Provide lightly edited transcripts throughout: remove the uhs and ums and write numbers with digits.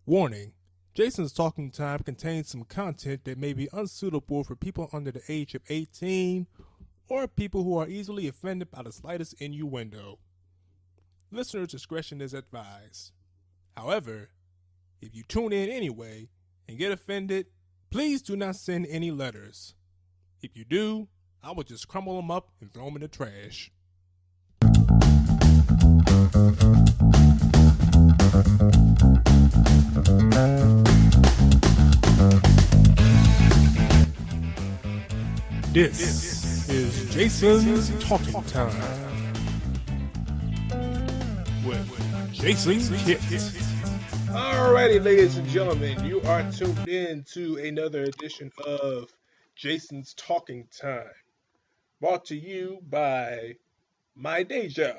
Warning: Jason's Talking Time contains some content that may be unsuitable for people under the age of 18 or people who are easily offended by the slightest innuendo. Listener discretion is advised. However, if you tune in anyway and get offended, please do not send any letters. If you do, I will just crumble them up and throw them in the trash. This is Jason's Talking Time with Jason Kitt. Alrighty, ladies and gentlemen, you are tuned in to another edition of Jason's Talking Time, brought to you by my day job.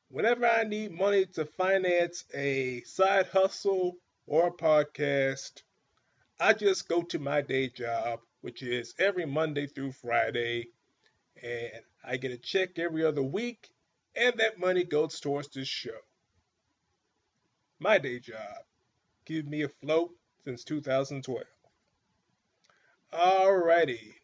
Whenever I need money to finance a side hustle or a podcast, I just go to my day job, which is every Monday through Friday, and I get a check every other week, and that money goes towards this show. My day job, keep me afloat since 2012. Alrighty.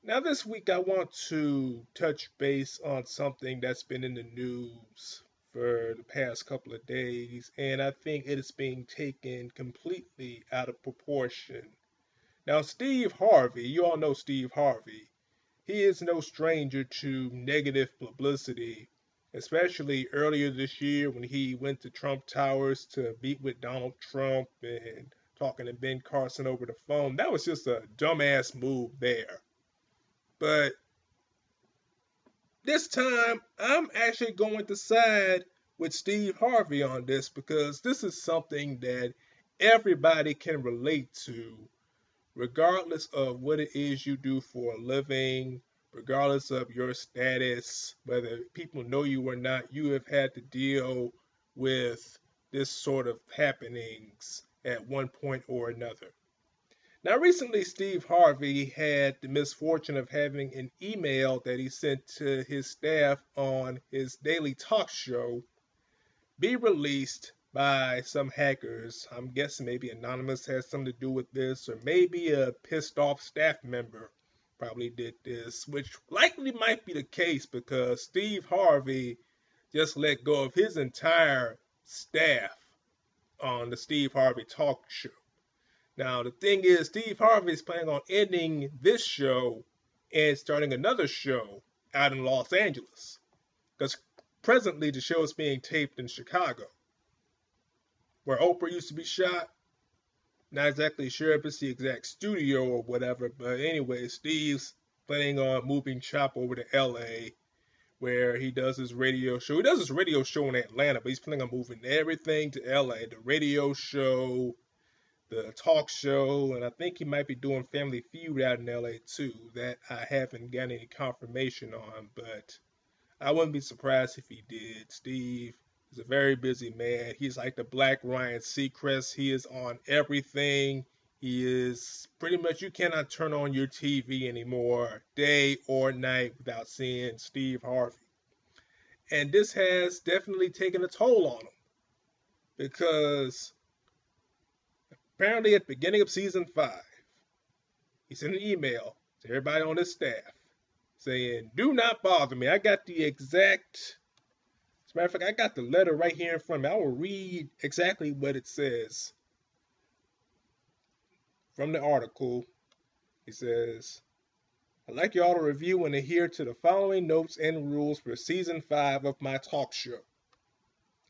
Now this week I want to touch base on something that's been in the news for the past couple of days, and I think it is being taken completely out of proportion. Now Steve Harvey, you all know Steve Harvey. He is no stranger to negative publicity, especially earlier this year when he went to Trump Towers to meet with Donald Trump and talking to Ben Carson over the phone. That was just a dumbass move there. But this time, I'm actually going to side with Steve Harvey on this because this is something that everybody can relate to, regardless of what it is you do for a living, regardless of your status, whether people know you or not. You have had to deal with this sort of happenings at one point or another. Now, recently, Steve Harvey had the misfortune of having an email that he sent to his staff on his daily talk show be released by some hackers. I'm guessing maybe Anonymous has something to do with this, or maybe a pissed off staff member probably did this, which likely might be the case because Steve Harvey just let go of his entire staff on the Steve Harvey talk show. Now, the thing is, Steve Harvey is planning on ending this show and starting another show out in Los Angeles. Because presently the show is being taped in Chicago, where Oprah used to be shot. Not exactly sure if it's the exact studio or whatever, but anyway, Steve's planning on moving shop over to LA, where he does his radio show. He does his radio show in Atlanta, but he's planning on moving everything to LA. The radio show, the talk show, and I think he might be doing Family Feud out in LA too. That I haven't got any confirmation on, but I wouldn't be surprised if he did. Steve is a very busy man. He's like the Black Ryan Seacrest. He is on everything. He is pretty much, you cannot turn on your TV anymore, day or night, without seeing Steve Harvey. And this has definitely taken a toll on him because apparently at the beginning of season 5, he sent an email to everybody on his staff saying, do not bother me. I got the exact, as a matter of fact, I got the letter right here in front of me. I will read exactly what it says from the article. It says, I'd like you all to review and adhere to the following notes and rules for season 5 of my talk show.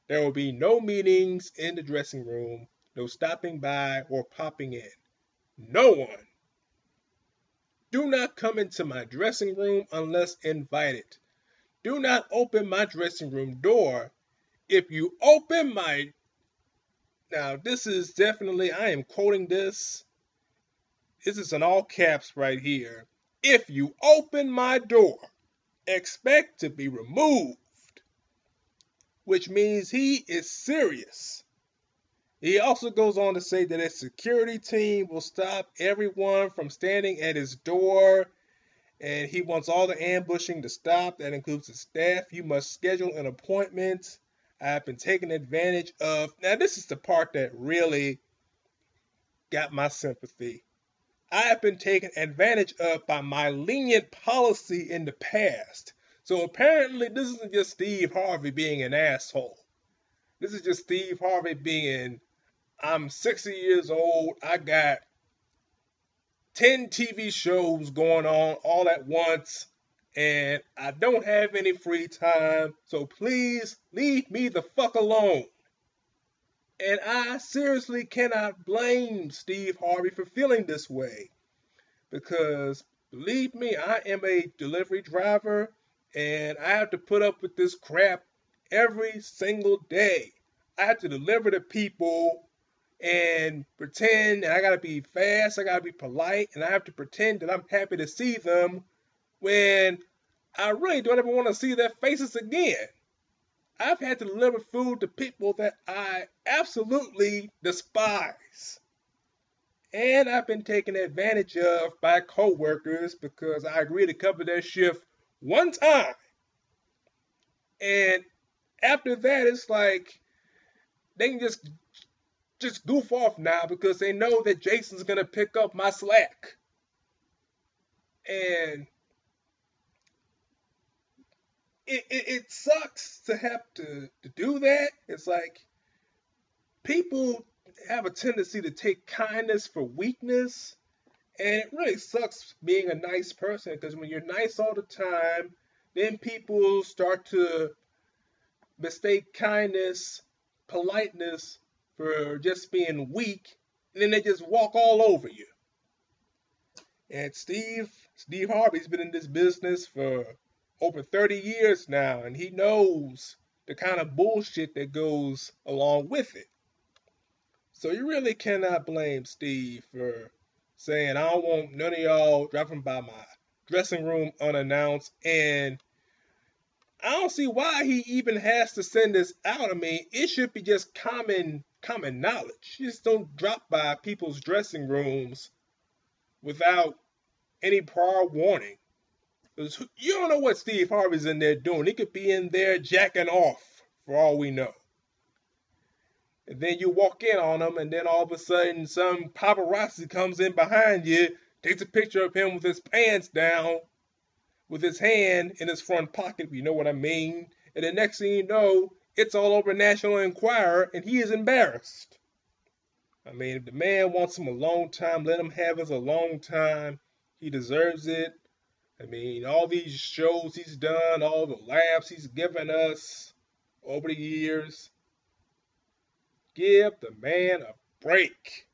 There will be no meetings in the dressing room, no stopping by or popping in. No one. Do not come into my dressing room unless invited. Do not open my dressing room door. If you open my... Now, this is definitely, I am quoting this. This is in all caps right here. If you open my door, expect to be removed. Which means he is serious. He also goes on to say that his security team will stop everyone from standing at his door, and he wants all the ambushing to stop. That includes the staff. You must schedule an appointment I've been taken advantage of. Now, this is the part that really got my sympathy. I have been taken advantage of by my lenient policy in the past. So apparently, this isn't just Steve Harvey being an asshole. This is just Steve Harvey being, I'm 60 years old, I got 10 TV shows going on all at once, and I don't have any free time, so please leave me the fuck alone. And I seriously cannot blame Steve Harvey for feeling this way because believe me, I am a delivery driver and I have to put up with this crap every single day. I have to deliver to people and pretend that I gotta be fast, I gotta be polite, and I have to pretend that I'm happy to see them when I really don't ever want to see their faces again. I've had to deliver food to people that I absolutely despise. And I've been taken advantage of by coworkers because I agreed to cover their shift one time. And after that, it's like they can just goof off now because they know that Jason's gonna pick up my slack. And it sucks to have to do that. It's like people have a tendency to take kindness for weakness. And it really sucks being a nice person because when you're nice all the time, then people start to mistake kindness, politeness for just being weak, and then they just walk all over you. And Steve Harvey's been in this business for over 30 years now, and he knows the kind of bullshit that goes along with it. So you really cannot blame Steve for saying, I don't want none of y'all dropping by my dressing room unannounced. And I don't see why he even has to send this out. I mean, it should be just common knowledge. You just don't drop by people's dressing rooms without any prior warning. Because you don't know what Steve Harvey's in there doing. He could be in there jacking off for all we know. And then you walk in on him, and then all of a sudden, some paparazzi comes in behind you, takes a picture of him with his pants down, with his hand in his front pocket, if you know what I mean. And the next thing you know, it's all over National Enquirer, and he is embarrassed. I mean, if the man wants him alone time, let him have his alone time. He deserves it. I mean, all these shows he's done, all the laughs he's given us over the years. Give the man a break.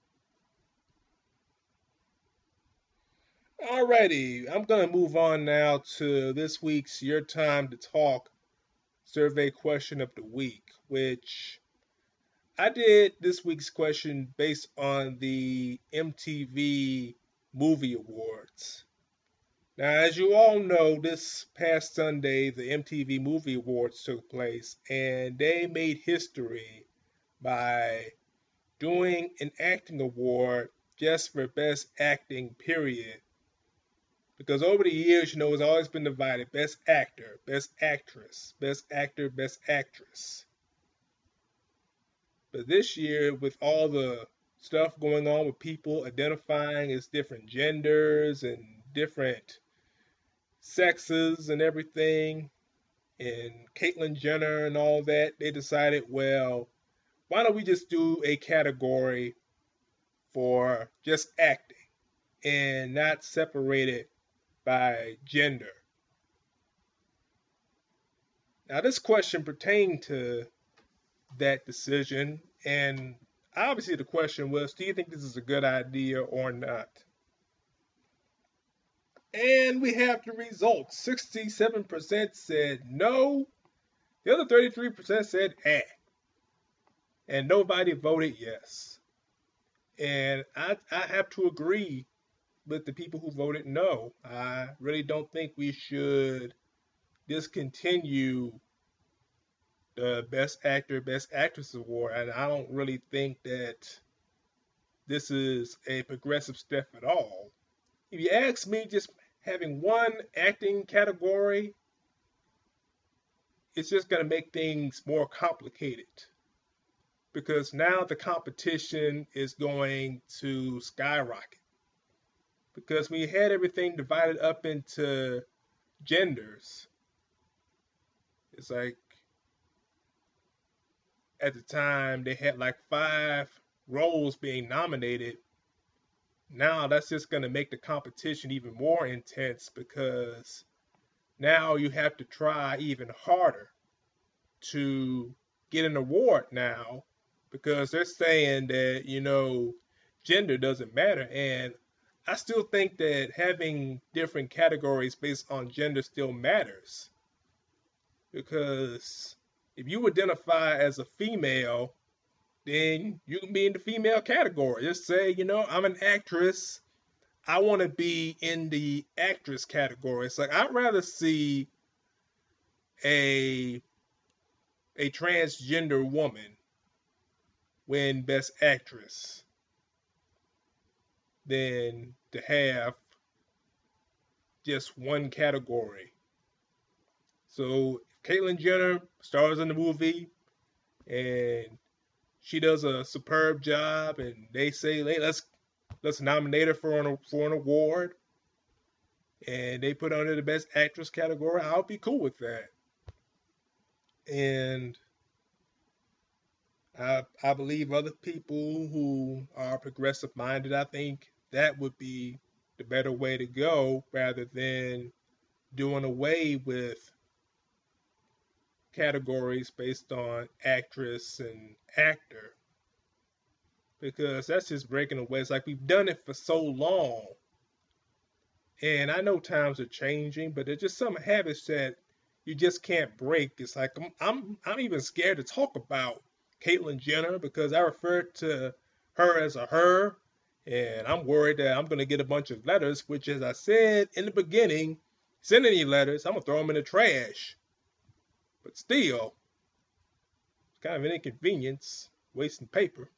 Alrighty, I'm going to move on now to this week's Your Time to Talk survey question of the week, which I did this week's question based on the MTV Movie Awards. Now, as you all know, this past Sunday, the MTV Movie Awards took place, and they made history by doing an acting award just for best acting, period. Because over the years, you know, it's always been divided: best actor, best actress, best actor, best actress. But this year, with all the stuff going on with people identifying as different genders and different sexes and everything, and Caitlyn Jenner and all that, they decided, well, why don't we just do a category for just acting and not separate it by gender? Now, this question pertained to that decision, and obviously the question was, do you think this is a good idea or not? And we have the results. 67% said no, the other 33% said eh, and nobody voted yes. And I have to agree with the people who voted no. I really don't think we should discontinue the Best Actor, Best Actress award, and I don't really think that this is a progressive step at all. If you ask me, just having one acting category it's just going to make things more complicated because now the competition is going to skyrocket because we had everything divided up into genders. It's like at the time they had like 5 roles being nominated. Now that's just going to make the competition even more intense because now you have to try even harder to get an award now because they're saying that, gender doesn't matter. And I still think that having different categories based on gender still matters because if you identify as a female, then you can be in the female category. Just say, I'm an actress. I want to be in the actress category. It's like I'd rather see a a transgender woman win Best Actress than to have just one category. So if Caitlyn Jenner stars in the movie and she does a superb job, and they say, "Hey, let's nominate her for an award," and they put her under the Best Actress category, I'll be cool with that. And I believe other people who are progressive minded, I think that would be the better way to go rather than doing away with categories based on actress and actor because that's just breaking away. It's like we've done it for so long. And I know times are changing, but there's just some habits that you just can't break. It's like I'm even scared to talk about Caitlyn Jenner because I refer to her as a her, and I'm worried that I'm gonna get a bunch of letters. Which, as I said in the beginning, send any letters, I'm gonna throw them in the trash. But still, it's kind of an inconvenience, wasting paper.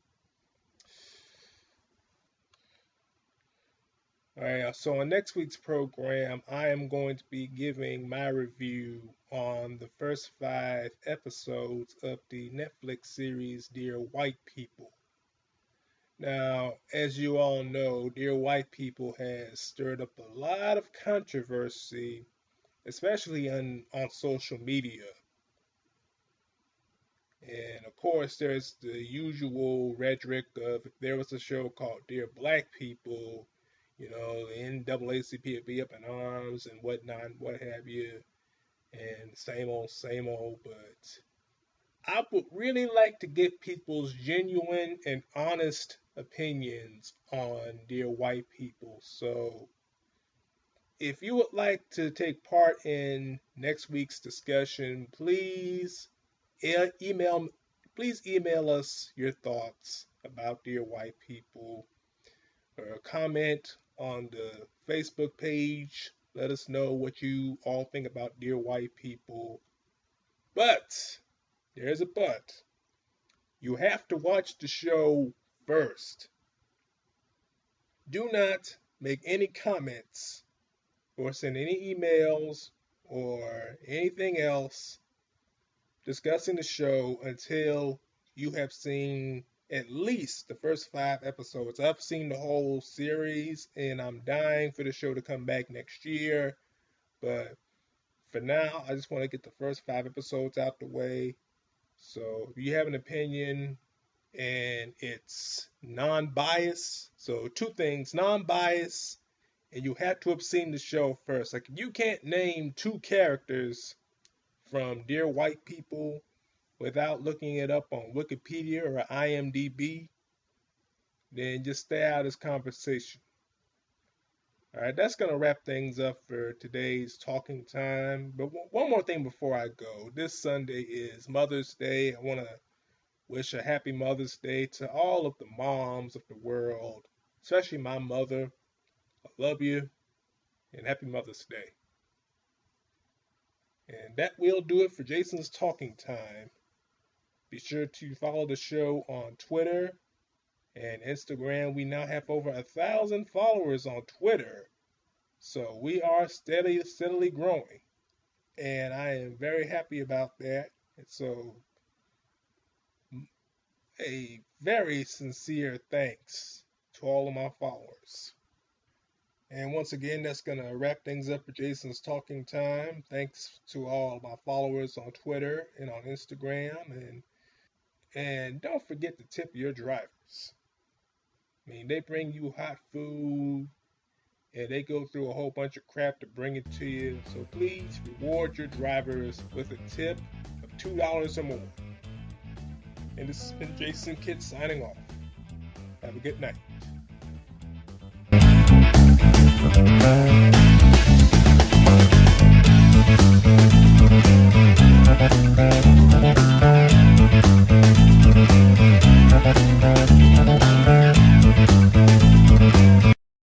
All right, so on next week's program, I am going to be giving my review on the first 5 episodes of the Netflix series Dear White People. Now, as you all know, Dear White People has stirred up a lot of controversy, especially on social media. And of course, there's the usual rhetoric of if there was a show called Dear Black People, the NAACP would be up in arms and whatnot, and what have you, and same old. But I would really like to get people's genuine and honest opinions on Dear White People. So if you would like to take part in next week's discussion, email please email us your thoughts about Dear White People or comment on the Facebook page. Let us know what you all think about Dear White People. But there's a but. You have to watch the show first. Do not make any comments or send any emails or anything else discussing the show until you have seen at least the first 5 episodes. I've seen the whole series and I'm dying for the show to come back next year. But for now, I just want to get the first 5 episodes out the way. So if you have an opinion and it's non-biased, so 2 things, non-biased, and you have to have seen the show first. Like you can't name 2 characters from Dear White People without looking it up on Wikipedia or IMDb, then just stay out of this conversation. All right, that's going to wrap things up for today's talking time. But one more thing before I go. This Sunday is Mother's Day. I want to wish a happy Mother's Day to all of the moms of the world, especially my mother. I love you, and happy Mother's Day. And that will do it for Jason's talking time. Be sure to follow the show on Twitter and Instagram. We now have over 1,000 followers on Twitter. So we are steadily growing. and I am very happy about that. And so, a very sincere thanks to all of my followers. And once again, that's going to wrap things up for Jason's Talking Time. Thanks to all my followers on Twitter and on Instagram. And don't forget to tip your drivers. I mean, they bring you hot food and they go through a whole bunch of crap to bring it to you. So please reward your drivers with a tip of $2 or more. And this has been Jason Kidd signing off. Have a good night.